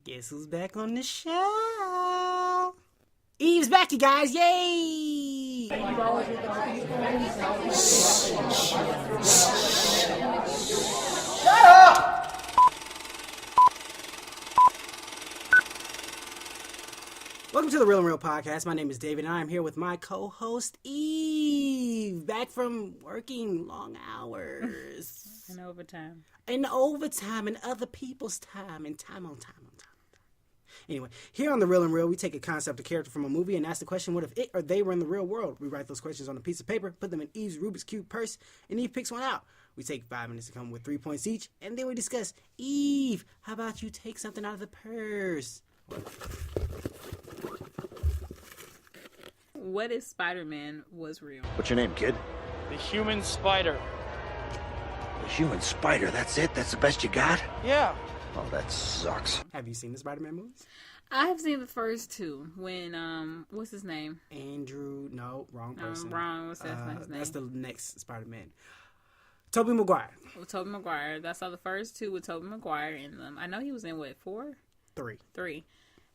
Guess who's back on the show? Eve's back, you guys! Yay! Shut up! Welcome to the Real and Real Podcast. My name is David, and I'm here with my co-host Eve, back from working long hours. And overtime. And overtime, and other people's time, and time on time on time. Anyway, here on The Real and Real, we take a concept, a character from a movie, and ask the question, what if it or they were in the real world? We write those questions on a piece of paper, put them in Eve's Rubik's Cube purse, and Eve picks one out. We take 5 minutes to come with 3 points each, and then we discuss. Eve, how about you take something out of the purse? What if Spider-Man was real? What's your name, kid? The human spider. The human spider, that's it? That's the best you got? Yeah. Oh, that sucks. Have you seen the Spider-Man movies? I have seen the first two. When, what's his name? Andrew, no, wrong person. Wrong, what's his name? That's the next Spider-Man. Tobey Maguire. With Tobey Maguire. I saw the first two with Tobey Maguire in them. I know he was in, what, 4? 3. 3.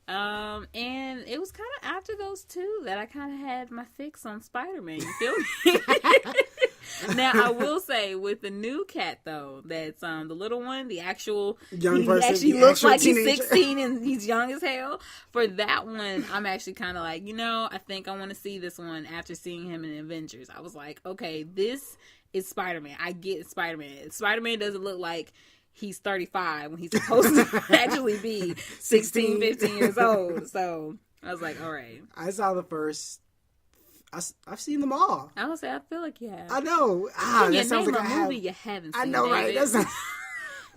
And it was kind of after those two that I kind of had my fix on Spider-Man. You feel me? Now, I will say, with the new cat, though, that's the little one, the actual young he person, actually looks like teenager. he's 16 and he's young as hell. For that one, I'm actually kind of like, I think I want to see this one after seeing him in Avengers. I was like, okay, this is Spider-Man. I get Spider-Man. Spider-Man doesn't look like he's 35 when he's supposed to actually be 16, 15 years old. So I was like, all right. I saw the first. I've seen them all. I would say I feel like you have. I know. That sounds like a movie you haven't seen. I know, right?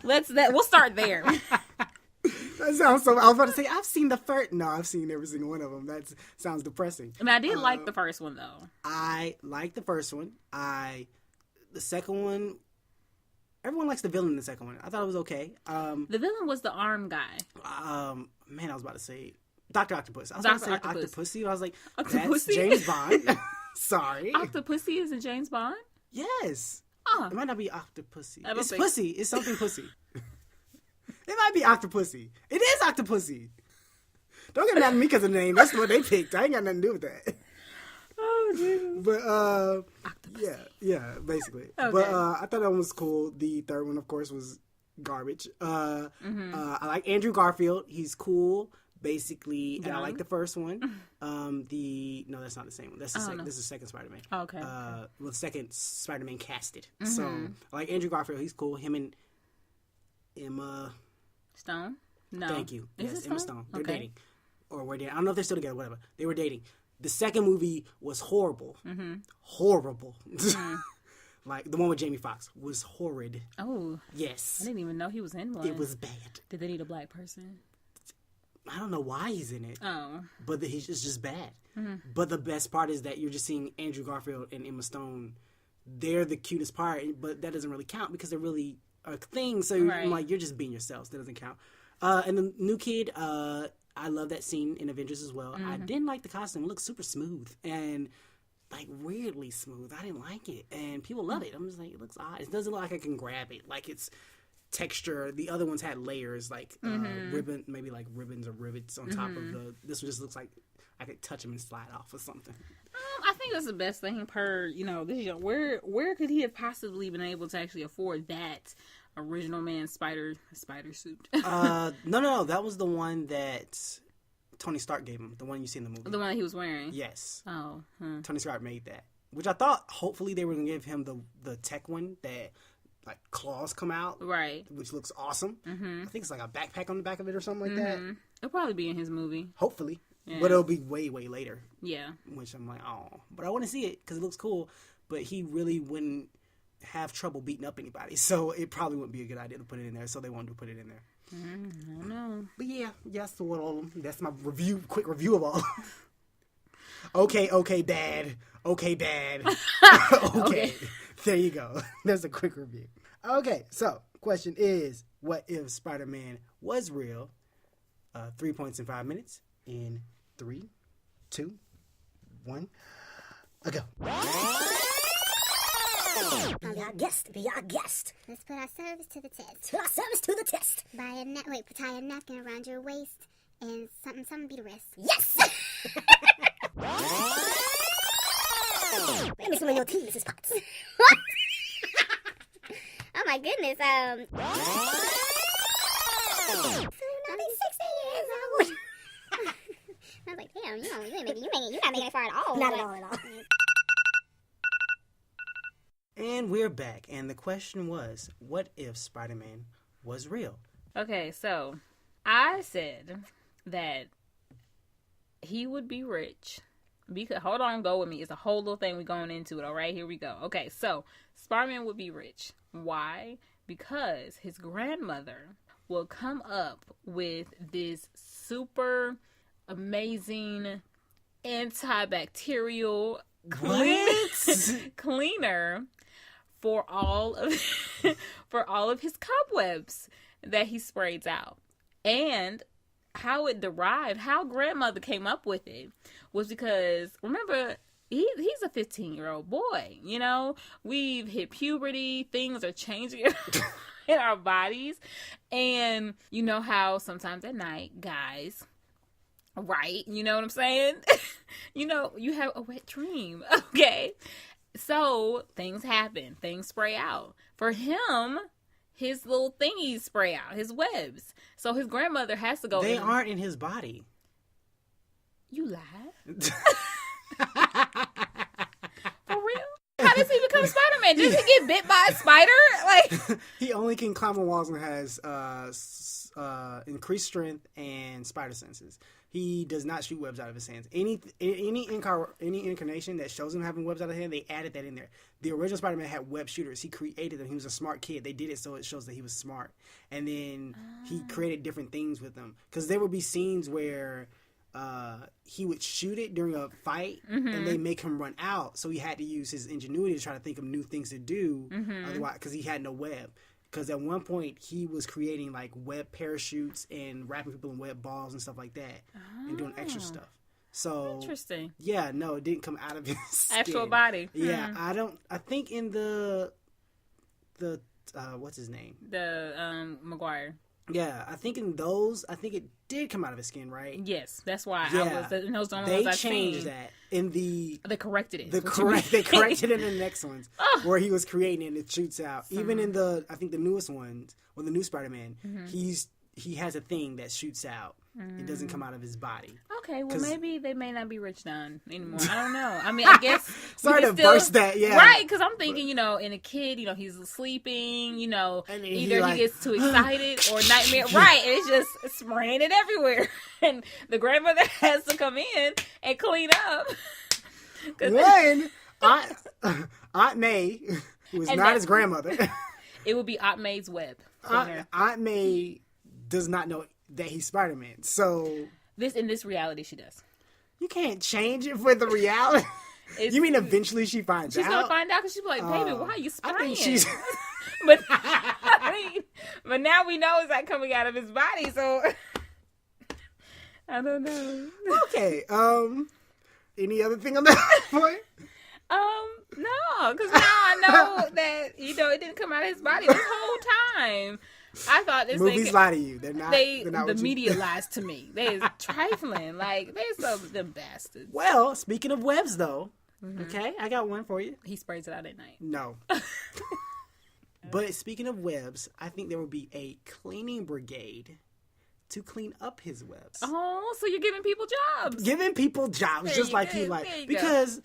We'll start there. That sounds so. I was about to say I've seen the first. No, I've seen every single one of them. That sounds depressing. I mean, I did like the first one though. I liked the first one. The second one. Everyone likes the villain in the second one. I thought it was okay. The villain was the arm guy. Man, I was about to say Dr. Octopus. I was Dr. about to say Octopus. Octopussy. I was like, Octopussy? that's James Bond. Sorry. Octopussy is a James Bond? Yes. Oh. It might not be Octopussy. I don't It's think- pussy. It's something pussy. It might be Octopussy. It is Octopussy. Don't get mad at me because of the name. That's what they picked. I ain't got nothing to do with that. Oh, Jesus. But, Octopussy. yeah, basically. Okay. But I thought that one was cool. The third one, of course, was garbage. I like Andrew Garfield. He's cool, basically. And I like the first one. No, that's not the same one. That's the second. no. This is the second Spider-Man. Okay. Well, the second Spider-Man casted. So I like Andrew Garfield. He's cool. Him and Emma. Stone? No. Thank you. Is Yes, it Emma Stone? Stone. They're Okay. dating, or were dating. I don't know if they're still together. Whatever. They were dating. The second movie was horrible. Horrible. Like the one with Jamie Foxx was horrid. Oh. Yes. I didn't even know he was in one. It was bad. Did they need a black person? I don't know why he's in it, Oh. but it's just bad. But the best part is that you're just seeing Andrew Garfield and Emma Stone. They're the cutest part, but that doesn't really count because they're really a thing. So Right. I'm like, you're just being yourselves. That doesn't count. And the new kid, I love that scene in Avengers as well. I didn't like the costume. It looked super smooth and like weirdly smooth. I didn't like it, and people love it. I'm just like, it looks odd. It doesn't look like I can grab it. Like it's texture. The other ones had layers, like ribbon, maybe like ribbons or rivets on top of the. This one just looks like I could touch them and slide off or something. I think that's the best thing per, this young. Where could he have possibly been able to actually afford that original man spider suit? No. That was the one that Tony Stark gave him. The one you see in the movie. The one that he was wearing? Yes. Oh. Tony Stark made that. Which I thought hopefully they were going to give him the tech one that like claws come out. Right. Which looks awesome. I think it's like a backpack on the back of it or something like that. It'll probably be in his movie. Hopefully. Yeah. But it'll be way, way later. Yeah. Which I'm like, oh. But I want to see it because it looks cool. But he really wouldn't have trouble beating up anybody. So it probably wouldn't be a good idea to put it in there. So they wanted to put it in there. I don't know. But yeah, that's what all of them. That's my quick review of all. Okay, Dad. Okay, Dad. Okay. There you go. That's a quick review. Okay, so question is, what if Spider-Man was real? 3 points in 5 minutes. In 3, 2, 1, go. Be our guest. Be our guest. Let's put our service to the test. Put our service to the test. Tie a napkin around your waist and something be the rest. Yes! Let me smell your tea, Mrs. Potts. Oh my goodness, So now be 60 years old. I was like, damn, you're not making it far at all. Not at all. And we're back. And the question was, what if Spider-Man was real? Okay, so I said that he would be rich. Because, hold on, go with me. It's a whole little thing we're going into it. All right, here we go. Okay, so Spider-Man would be rich. Why? Because his grandmother will come up with this super amazing antibacterial cleaner for all of his cobwebs that he sprays out. And how grandmother came up with it was because, remember, he's a 15-year-old boy, you know? We've hit puberty, things are changing in our bodies, and you know how sometimes at night, guys, right, you know what I'm saying? You know, you have a wet dream, okay? So, things happen, things spray out. For him, his little thingies spray out, his webs. So his grandmother has to go. They aren't in his body. You lie? For real? How does he become Spider-Man? Does he get bit by a spider? Like, he only can climb on walls and has increased strength and spider senses. He does not shoot webs out of his hands. Any incarnation that shows him having webs out of his hand, they added that in there. The original Spider-Man had web shooters. He created them. He was a smart kid. They did it so it shows that he was smart. And then he created different things with them. Because there would be scenes where he would shoot it during a fight, and they make him run out. So he had to use his ingenuity to try to think of new things to do. Otherwise, because he had no web. Because at one point, he was creating, like, web parachutes and wrapping people in web balls and stuff like that. And doing extra stuff. So, interesting. Yeah, no, it didn't come out of his actual skin. body. Yeah, I think in the what's his name? The, Maguire. Yeah, I think in those, it did come out of his skin, right? Yes, that's why They changed that in the. They corrected it. They corrected it in the next ones where he was creating it and it shoots out. Even in the newest ones, or the new Spider-Man, he has a thing that shoots out. It doesn't come out of his body. Okay, well, maybe they may not be rich now anymore. I don't know. I mean, I guess... Sorry to burst that, yeah. Right, because I'm thinking, you know, in a kid, you know, he's sleeping, you know, either he gets too excited or nightmare. Right, and it's just spraying it everywhere. And the grandmother has to come in and clean up. When Aunt May, who is not his grandmother... It would be Aunt May's web. Aunt May does not know that he's Spider-Man, so... In this reality, she does. You can't change it for the reality. You mean eventually she finds out? She's gonna find out because she's like, baby, why are you spraying? I think she's... but now we know it's like coming out of his body, so... I don't know. Okay, any other thing on that point? No, because now I know that, you know, it didn't come out of his body this whole time. I thought this movies lie to you. They're not. The media lies to me. They is trifling. Like, they're some of them bastards. Well, speaking of webs, though, okay, I got one for you. He sprays it out at night. No. But speaking of webs, I think there will be a cleaning brigade to clean up his webs. Oh, so you're giving people jobs. Giving people jobs, just like he like. Because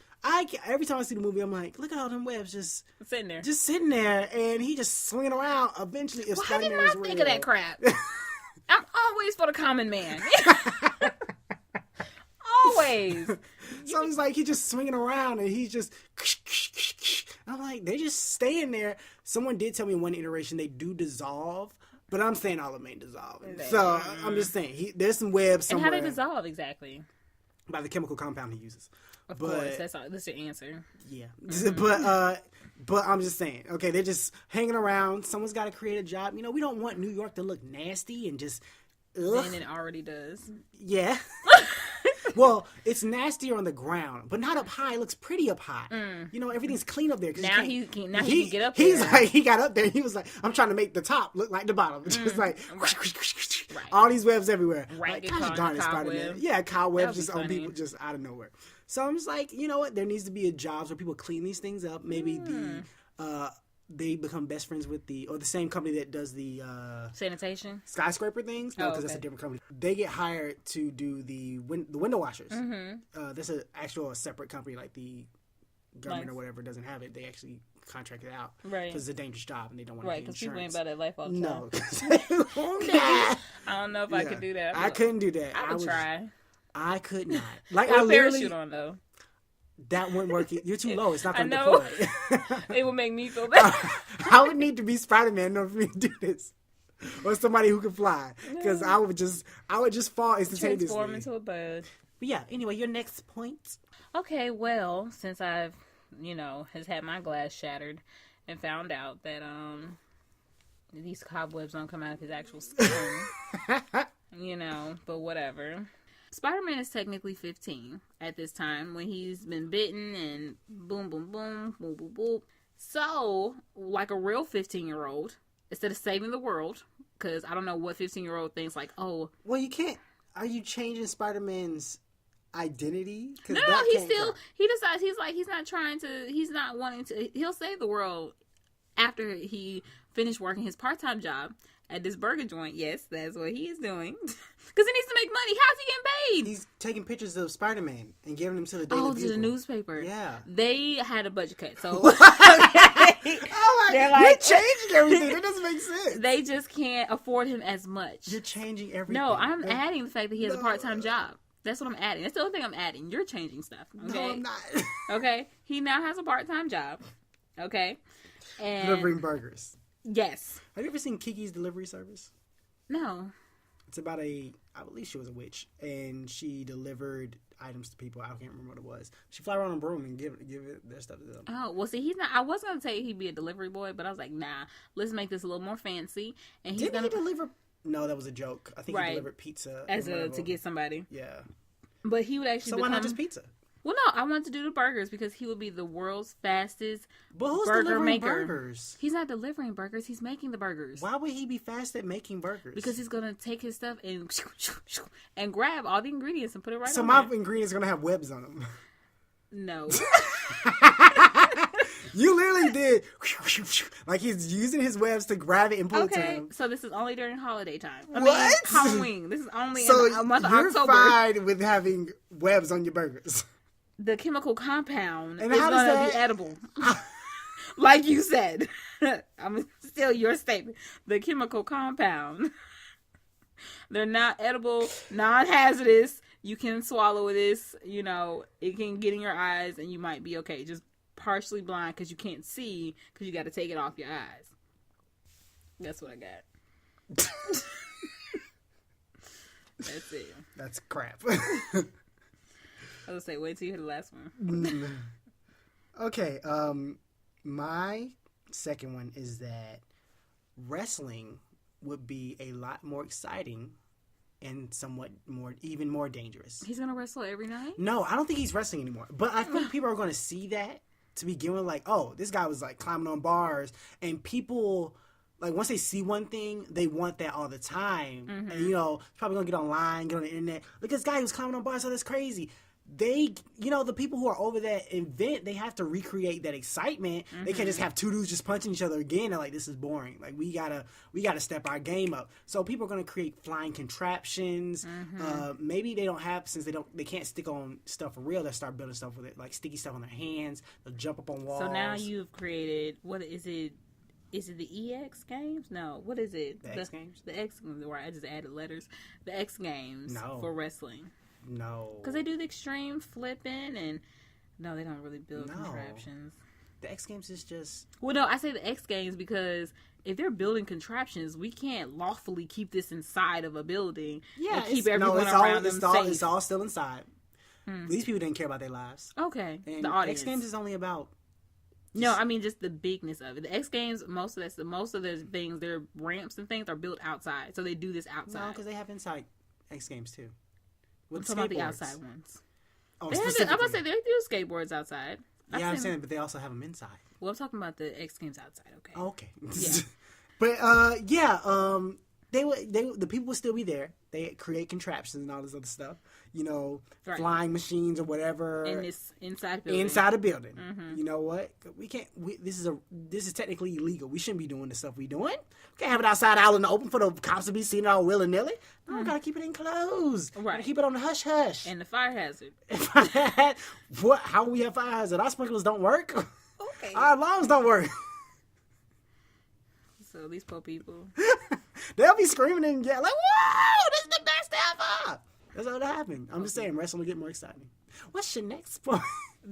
every time I see the movie, I'm like, look at all them webs just sitting there. Just sitting there, and he just swinging around. Eventually, it's Why didn't I think of that crap? I'm always for the common man. Always. So it's like he's just swinging around, and he's just... I'm like, they're just staying there. Someone did tell me in one iteration they do dissolve, but I'm saying all of them ain't dissolving. So I'm just saying, there's some webs somewhere. And how they dissolve exactly? By the chemical compound he uses. Of course, that's your answer. Yeah. But I'm just saying, okay, they're just hanging around. Someone's got to create a job. You know, we don't want New York to look nasty and just... Ugh. And it already does. Yeah. Well, it's nastier on the ground, but not up high. It looks pretty up high. You know, everything's clean up there. Now he can get up there. He's like, he got up there. He was like, I'm trying to make the top look like the bottom. Just like, all these webs everywhere. Right. Like, gosh darn it, Spider-Man. Yeah, cobwebs just on people just out of nowhere. So I'm just like, you know what? There needs to be a jobs where people clean these things up. Maybe they become best friends with the same company that does the sanitation skyscraper things. No, because that's a different company. They get hired to do the window washers. That's an actual separate company, like the government or whatever doesn't have it. They actually contract it out, right? Because it's a dangerous job and they don't want to pay because insurance. people ain't about that life all the time. No, I don't know if I could do that. I couldn't do that. I would try. I could not. Like I I literally parachute on though. That wouldn't work. You're too low. It's not going to know. deploy. It would make me feel bad. I would need to be Spider-Man in order for me to do this, or somebody who can fly, because I would just fall instantaneously. Transform into a bird. But yeah. Anyway, your next point. Okay. Well, since I've has had my glass shattered and found out that these cobwebs don't come out of his actual skin, but whatever. Spider-Man is technically 15 at this time when he's been bitten and boom, boom, boom, boom, boom, boom. So, like a real 15-year-old, instead of saving the world, because I don't know what 15-year-old thinks like, oh. Well, you can't. Are you changing Spider-Man's identity? No, he decides he's not wanting to, he'll save the world after he finished working his part-time job at this burger joint. Yes, that's what he is doing. Because he needs to make money. How's he getting paid? He's taking pictures of Spider-Man and giving them to the Daily Bugle. to the newspaper. Yeah. They had a budget cut, so you're changing everything. That doesn't make sense. They just can't afford him as much. You're changing everything. No, I'm adding the fact that he has a part-time job. That's what I'm adding. That's the only thing I'm adding. You're changing stuff. Okay? No, I'm not. Okay? He now has a part-time job. Okay? And delivering burgers. Yes. Have you ever seen Kiki's Delivery Service? No. It's about I believe she was a witch, and she delivered items to people. I can't remember what it was. She fly around on a broom and give it their stuff to them. Oh, well, see, he's not. I was going to say he'd be a delivery boy, but I was like, nah, let's make this a little more fancy. And he's Didn't he deliver? No, that was a joke. I think he delivered pizza. To get somebody. Yeah. But he would actually why not just pizza? Well, no, I wanted to do the burgers because he would be the world's fastest burger maker. Burgers? He's not delivering burgers. He's making the burgers. Why would he be fast at making burgers? Because he's going to take his stuff and grab all the ingredients and put it right on So my ingredients are going to have webs on them. No. You literally did. Like he's using his webs to grab it and pull it to him. So this is only during holiday time. I mean, Halloween. This is only in the month of you're October. fine with having webs on your burgers. The chemical compound is going to be edible. Like you said. I'm still your statement. The chemical compound. They're not edible, non-hazardous. You can swallow this. It can get in your eyes and you might be okay. Just partially blind because you can't see because you got to take it off your eyes. That's what I got. That's it. That's crap. I was gonna say, wait till you hear the last one. Okay, my second one is that wrestling would be a lot more exciting and somewhat even more dangerous. He's gonna wrestle every night? No, I don't think he's wrestling anymore. But I think people are gonna see that to begin with, like, oh, this guy was like climbing on bars, and people. Like, once they see one thing, they want that all the time. Mm-hmm. And, probably going to get online, get on the internet. Look at this guy who's climbing on bars, so that's crazy. They, the people who are over that event, they have to recreate that excitement. Mm-hmm. They can't just have two dudes just punching each other again. They're like, this is boring. Like, we gotta step our game up. So people are going to create flying contraptions. Mm-hmm. Maybe they don't have, since they can't stick on stuff for real, they'll start building stuff with it, like sticky stuff on their hands. They'll jump up on walls. So now you've created, what is it? Is it the EX games? No. What is it? The X Games? The X Games, where I just added letters. The X Games for wrestling. No. Because they do the extreme flipping and... No, they don't really build contraptions. The X Games is just... Well, no, I say the X Games because if they're building contraptions, we can't lawfully keep this inside of a building and keep everyone around them safe. It's all still inside. These people didn't care about their lives. Okay. And the audience. X Games is only about... No, I mean just the bigness of it. The X Games, most of the things, their ramps and things are built outside, so they do this outside. No, because they have inside X Games too. I'm With talking about the skateboards. outside ones. Oh, I'm about to specifically. say they do skateboards outside. Yeah, I'm saying, but they also have them inside. Well, I'm talking about the X Games outside. Okay. Oh, okay. Yeah. But the people would still be there. They create contraptions and all this other stuff. You know, Right. flying machines or whatever. In this inside building. Inside a building. Mm-hmm. You know what? We can't. This is technically illegal. We shouldn't be doing the stuff we doing. We can't have it outside out in the open for the cops to be seeing it all willy nilly. No, we gotta keep it enclosed. Right. Gotta keep it on the hush hush. And the fire hazard. What? How we have fire hazard? Our sprinklers don't work. Okay. Our alarms don't work. So these poor people. They'll be screaming and yelling like, "Whoa! This is the best ever!" That's how it happened. I'm just saying, wrestling will get more exciting. What's your next point?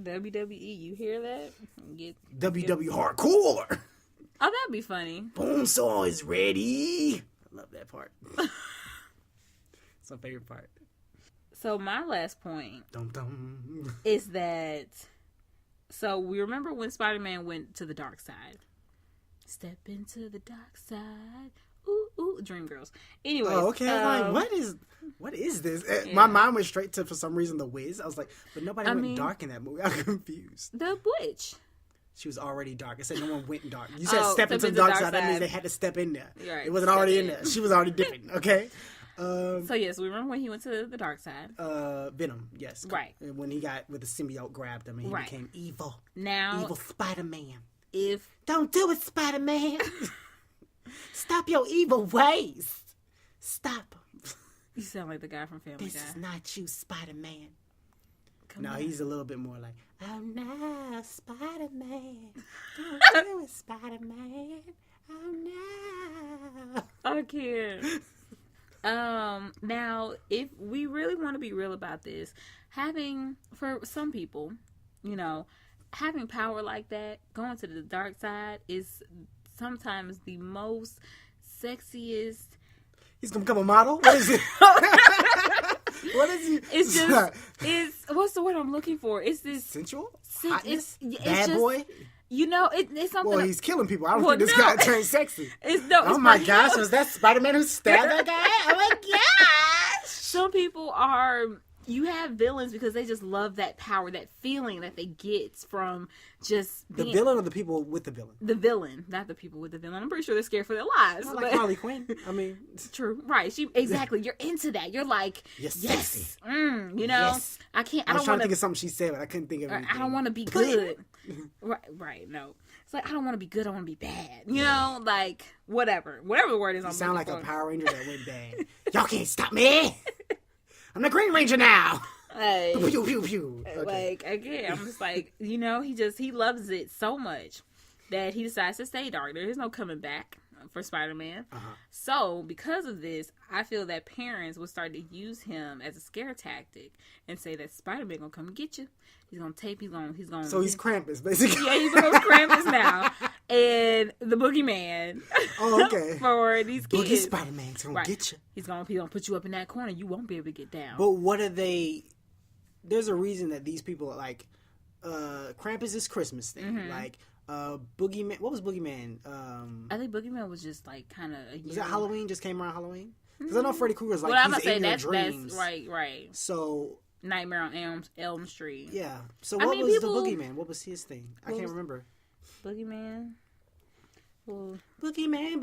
WWE, you hear that? WWE Hardcore. Oh, that'd be funny. Bonesaw is ready. I love that part. It's my favorite part. So my last point Dum dum. is that, so we remember when Spider-Man went to the dark side. Step into the dark side. Ooh, ooh, Dreamgirls. Anyways. Oh, okay. I'm like, what is this? Yeah. My mind went straight to, for some reason, The Wiz. I was like, but nobody went mean, dark in that movie. I'm confused. The Witch. She was already dark. I said no one went dark. You said step step into the dark side. That means they had to step in there. Right. It wasn't Step already in in. there. She was already dipping. Okay. So yes, we remember when he went to the dark side. Venom. Yes. Right. When he got with the symbiote grabbed him and he Right. became evil. Now, Evil Spider-Man. if Don't do it, Spider-Man. Stop your evil ways. Stop 'em. you sound like the guy from Family This Guy. is not you, Spider-Man. Come No, on. he's a little bit more like, oh no, Spider-Man. Don't do it, Spider-Man. Oh no. I can't. Now, if we really want to be real about this, for some people, you know, having power like that, going to the dark side is sometimes the most sexiest. He's gonna become a model? What is it? What is he? It's just, what's the word I'm looking for? It's this, sensual? Sen- Hotness? it's Bad just- boy? you know, it's something. Well, he's killing people. I don't Well, think this no. guy turned sexy. It's Oh my gosh, was that Spider-Man who stabbed that guy? Oh my gosh! Some people are. You have villains because they just love that power, that feeling that they get from just The being villain or the people with the villain? the villain, not the people with the villain. I'm pretty sure they're scared for their lives. Not but- like Harley Quinn. I mean, True, right? Exactly. You're into that. You're like, You're yes, sexy. You know. Yes. I can't. I I was don't trying to want think of something she said, but I couldn't think of I anything. don't want to be good. Right. No. It's like I don't want to be good. I want to be bad. You know, like whatever the word is. You I'm sound like looking a for. Power Ranger that went bad. Y'all can't stop me. I'm the Green Ranger now. Like, Pew pew pew. Okay. like again, I'm just like, you know, he loves it so much that he decides to stay dark. There is no coming back for Spider-Man. So because of this, I feel that parents will start to use him as a scare tactic and say that Spider-Man gonna come get you. He's gonna tape. He's gonna. So he's Krampus, basically. Yeah, he's gonna Krampus now, and the Boogeyman. Oh, okay. For these kids, Boogie Spider-Man's gonna Right. get you. He's gonna put you up in that corner. You won't be able to get down. But what are they? There's a reason that these people are like, Krampus is Christmas thing. Mm-hmm. Like, Boogeyman. What was Boogeyman? I think Boogeyman was just like kind of. Was that Halloween? Just came around Halloween? Because I know Freddy Krueger's like, Well, I'm he's gonna say in your that's dreams. right. So Nightmare on Elm Street. yeah. So I what mean, was people- the Boogeyman? What was his thing? I can't remember. Boogeyman. Well, Boogeyman.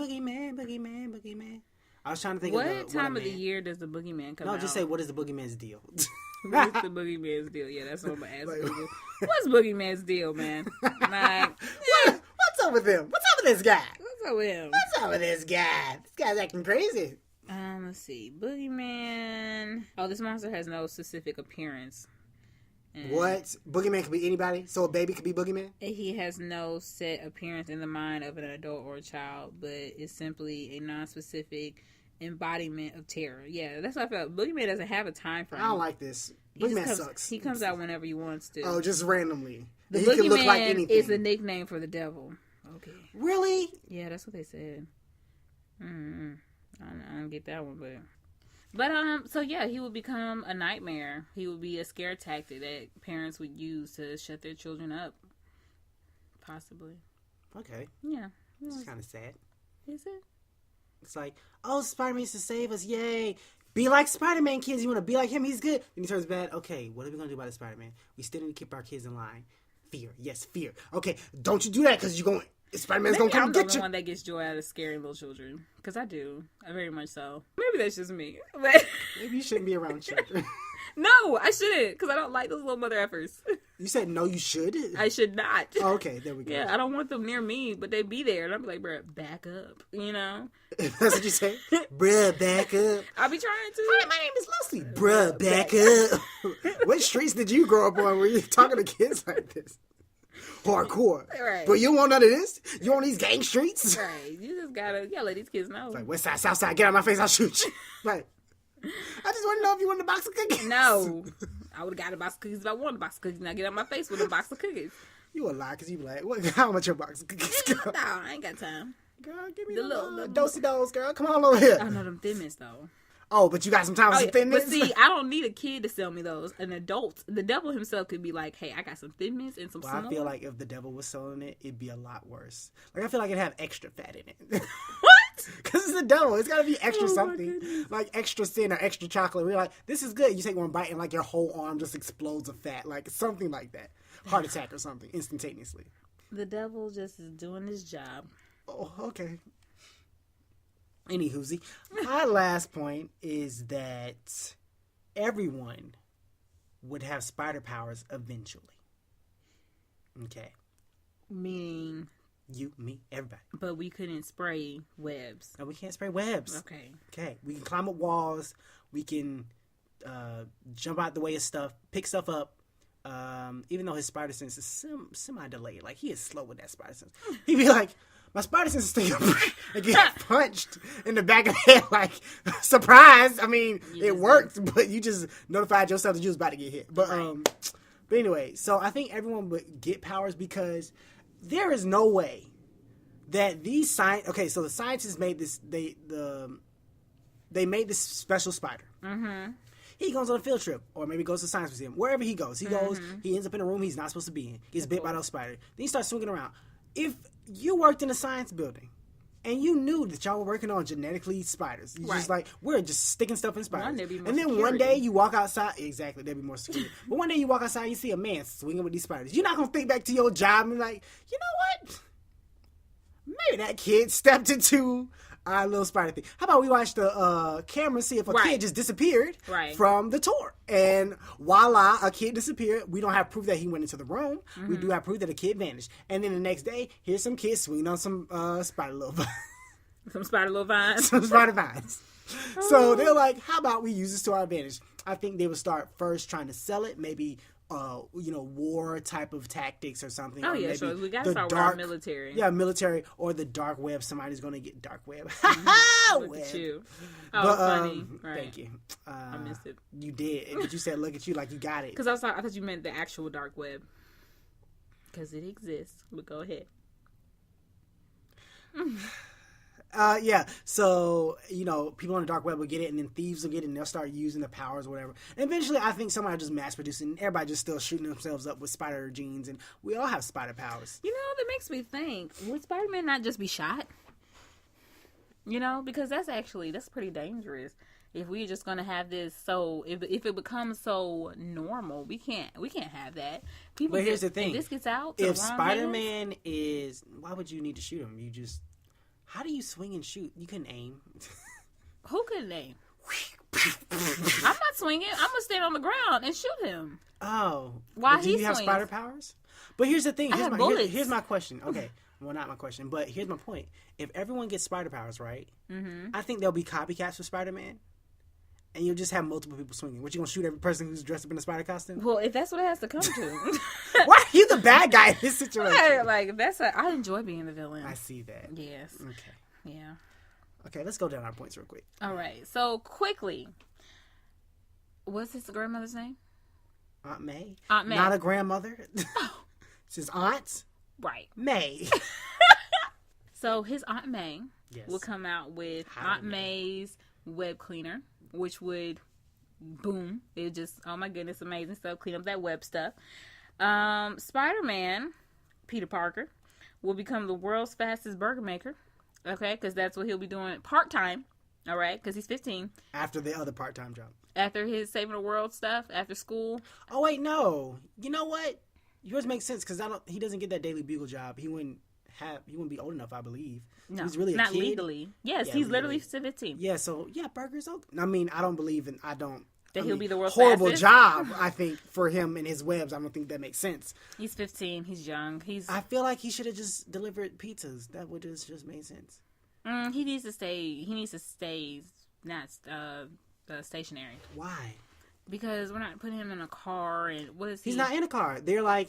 I was trying to think what of time of the year does the Boogeyman come out? No, just say, what is the Boogeyman's deal? What's the Boogeyman's deal? Yeah, that's what I'm gonna ask Like- Google. What's Boogeyman's deal, man? Like, What's up with him? What's up with this guy? what's up with him? What's up with this guy? This guy's acting crazy. Let's see. Boogeyman. Oh, this monster has no specific appearance. And What? Boogeyman could be anybody? So a baby could be Boogeyman? He has no set appearance in the mind of an adult or a child, but is simply a non-specific embodiment of terror. Yeah, that's what I felt. Boogeyman doesn't have a time frame. I don't like this. He just Boogeyman comes, sucks. He comes out whenever he wants to. Oh, just randomly. The He can look like Boogeyman anything. is a nickname for the devil. Okay. Really? Yeah, that's what they said. I don't get that one, but so yeah, he would become a nightmare. He would be a scare tactic that parents would use to shut their children up. Possibly. Okay. Yeah. It's kind of sad. Is it? It's like, oh, Spider-Man needs to save us. Yay. Be like Spider-Man, kids. You want to be like him? He's good. Then he turns bad. Okay, what are we going to do about the Spider-Man? We still need to keep our kids in line. Fear. Yes, fear. Okay, don't you do that because you're going... Spider-Man's going to come and get you. I'm the one that gets joy out of scaring little children. Because I do. I very much so. Maybe that's just me. But maybe you shouldn't be around children. No, I shouldn't. Because I don't like those little mother effers. You said no, you should? I should not. Oh, okay, there we go. Yeah, I don't want them near me, but they be there. And I'll be like, bruh, back up. You know? That's what you say? Bruh, back up. I'll be trying to. Hi, my name is Leslie. Bruh, back up. What streets did you grow up on where you're talking to kids like this? Hardcore. Right. But you don't want none of this? You want these gang streets? Right. You just gotta let these kids know. Like, west side, south side, get out of my face, I'll shoot you. Like, I just want to know if you want a box of cookies. No. I would have got a box of cookies if I wanted a box of cookies. Now get out my face with a box of cookies. You a lie, because you be like, what, how much your box of cookies go? No, I ain't got time. Girl, give me The the little dosey-dos, girl. Come on over here. I know them Thin Mints, though. Oh, but you got some time for some Thin Mints? But see, I don't need a kid to sell me those. An adult, the devil himself could be like, hey, I got some Thin Mints and some Well, I feel like if the devil was selling it, it'd be a lot worse. Like, I feel like it'd have extra fat in it. What? Because it's the devil. It's got to be extra something. Like, extra sin or extra chocolate. We're like, this is good. You take one bite and, like, your whole arm just explodes of fat. Like, something like that. Heart attack or something, instantaneously. The devil just is doing his job. Oh, okay. Anywhoosie, my last point is that everyone would have spider powers eventually. Okay. Meaning? You, me, everybody. But we couldn't spray webs. No, we can't spray webs. Okay. Okay. We can climb up walls. We can jump out the way of stuff, pick stuff up. Even though his spider sense is semi-delayed. Like, he is slow with that spider sense. He'd be like, my spider sense is thinking and get punched in the back of the head. Like, surprise. I mean, it worked, but you just notified yourself that you was about to get hit. But anyway, so I think everyone would get powers because there is no way that these so the scientists made this, they made this special spider. Mm-hmm. He goes on a field trip, or maybe goes to the science museum. Wherever he goes, he ends up in a room he's not supposed to be in. Gets bit by those spiders. Then he starts swinging around. If you worked in a science building and you knew that y'all were working on genetically spiders, you just like, we're just sticking stuff in spiders. And then one day you walk outside, exactly, there'd be more security. But one day you walk outside and you see a man swinging with these spiders. You're not going to think back to your job and be like, you know what? Maybe that kid stepped into our little spider thing. How about we watch the camera and see if a kid just disappeared from the tour? And voila, a kid disappeared. We don't have proof that he went into the room. Mm-hmm. We do have proof that a kid vanished. And then the next day, here's some kids swinging on some spider little vines. Some spider little vines. Some spider vines. So they're like, how about we use this to our advantage? I think they would start first trying to sell it, maybe war type of tactics or something. Oh, or yeah, sure. We got to start with our military. Yeah, military or the dark web. Somebody's going to get dark web. Look at you. Oh, funny. Right. Thank you. I missed it. You did. But you said, look at you, like you got it. Because I thought you meant the actual dark web. Because it exists. But go ahead. Yeah, so, people on the dark web will get it, and then thieves will get it, and they'll start using the powers or whatever. And eventually, I think somebody just mass producing, everybody just still shooting themselves up with spider genes, and we all have spider powers. That makes me think, would Spider-Man not just be shot? Because that's pretty dangerous. If we're just gonna have this, so if it becomes so normal, we can't have that. But here's the thing: if this gets out, if Spider-Man is, why would you need to shoot him? You just, how do you swing and shoot? You couldn't aim. Who couldn't aim? I'm not swinging. I'm gonna stand on the ground and shoot him. Oh, why? Do you have spider powers? But here's the thing. Here's my question. Okay. Well, not my question, but here's my point. If everyone gets spider powers, right? Mm-hmm. I think there'll be copycats for Spider-Man. And you'll just have multiple people swinging. What, you gonna shoot every person who's dressed up in a spider costume? Well, if that's what it has to come to. Why are you the bad guy in this situation? I enjoy being the villain. I see that. Yes. Okay. Yeah. Okay, let's go down our points real quick. All right. So, quickly. What's his grandmother's name? Aunt May. Aunt May. Not a grandmother. It's his aunt. Right. May. So, his Aunt May will come out with Aunt May's web cleaner, which would boom, it just, oh my goodness, amazing stuff, clean up that web stuff. Spider-Man, Peter Parker, will become the world's fastest burger maker, okay, because that's what he'll be doing part-time All right, because he's 15. After the other part-time job. After his saving the world stuff, after school. Oh wait, no. You know what? Yours makes sense because he doesn't get that Daily Bugle job. He wouldn't be old enough, I believe. No, he's really a not kid. legally. Yes, Yeah, he's legally. literally 15. Yeah, so Burger's okay. I mean, I don't believe in. He'll be the world's horrible fastest? job. I think for him and his webs, I don't think that makes sense. He's 15. He's young. I feel like he should have just delivered pizzas. That would have just made sense. He needs to stay. He needs to stay not stationary Why? because we're not putting him in a car. And what is he? He's not in a car. They're like,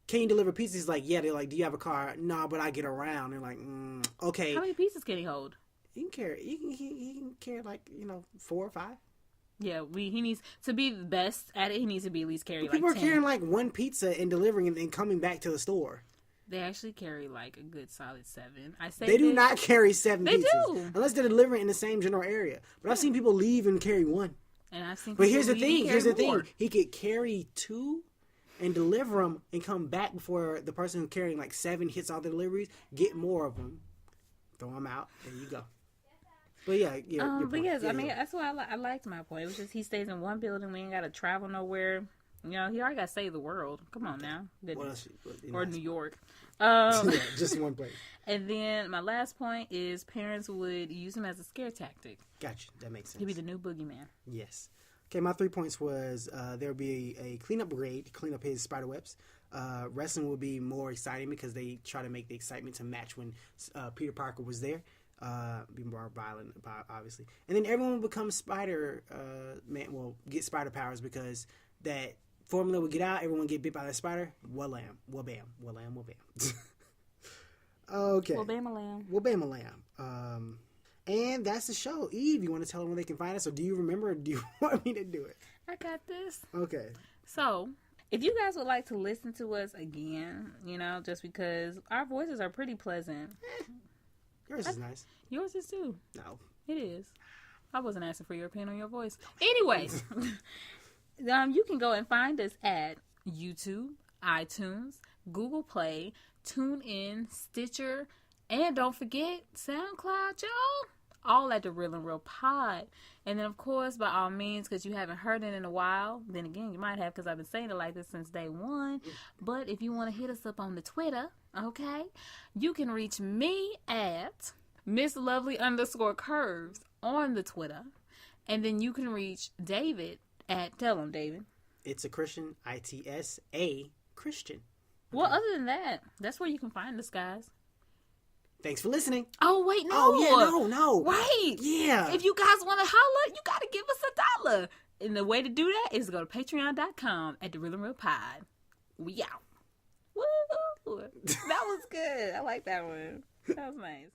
"Can you deliver pizzas?" He's like, "Yeah." They're like, "Do you have a car?" "No, but I get around." They're like, "Okay." How many pieces can he hold? He can carry. He can carry like 4 or 5. Yeah, he needs to be the best at it. He needs to be at least carry People like are 10. carrying like one pizza and delivering it and coming back to the store. They actually carry like a good solid 7. I say They do not carry 7 They pizzas do. unless they're delivering in the same general area. But I've seen people leave and carry 1. And I've seen. But people here's the leave and thing. carry Here's the more. thing. He could carry 2 and deliver them and come back before the person who's carrying like 7 hits all the deliveries. Get more of them. Throw them out. There you go. But yeah. Your But point. yes, Yeah, I mean yeah. that's why I liked my point. It was just he stays in one building. We ain't got to travel nowhere. You know, he already got to save the world. Come on now. What else? Or New York. Yeah, just one place. And then my last point is parents would use him as a scare tactic. Gotcha. That makes sense. He'd be the new boogeyman. Yes. Okay, my 3 points was there'll be a cleanup brigade to clean up his spider webs. Wrestling will be more exciting because they try to make the excitement to match when Peter Parker was there. Be more violent, obviously. And then everyone will become Spider Man. Will get spider powers because that formula will get out. Everyone get bit by that spider. Wha-lam. Wha-bam. Wha-lam. Wha-bam. Okay. Well, bam a lamb. Wha-bam a lamb. And that's the show. Eve, you want to tell them where they can find us, or do you remember, or do you want me to do it? I got this. Okay. So, if you guys would like to listen to us again, you know, just because our voices are pretty pleasant. Yours is nice. Yours is too. No. It is. I wasn't asking for your opinion on your voice. Anyways, you can go and find us at YouTube, iTunes, Google Play, TuneIn, Stitcher, and don't forget SoundCloud, y'all. All at the Real and Real Pod. And then, of course, by all means, because you haven't heard it in a while, then again, you might have because I've been saying it like this since day one. But if you want to hit us up on the Twitter, okay, you can reach me at MissLovely_Curves on the Twitter. And then you can reach David at, tell him, David. It's a Christian, ITS, Christian. Well, other than that, that's where you can find us, guys. Thanks for listening. Oh, wait, no. Oh, yeah, no. Wait. Yeah. If you guys want to holler, you got to give us $1. And the way to do that is to go to patreon.com at the Real and Real Pod. We out. Woo! That was good. I like that one. That was nice.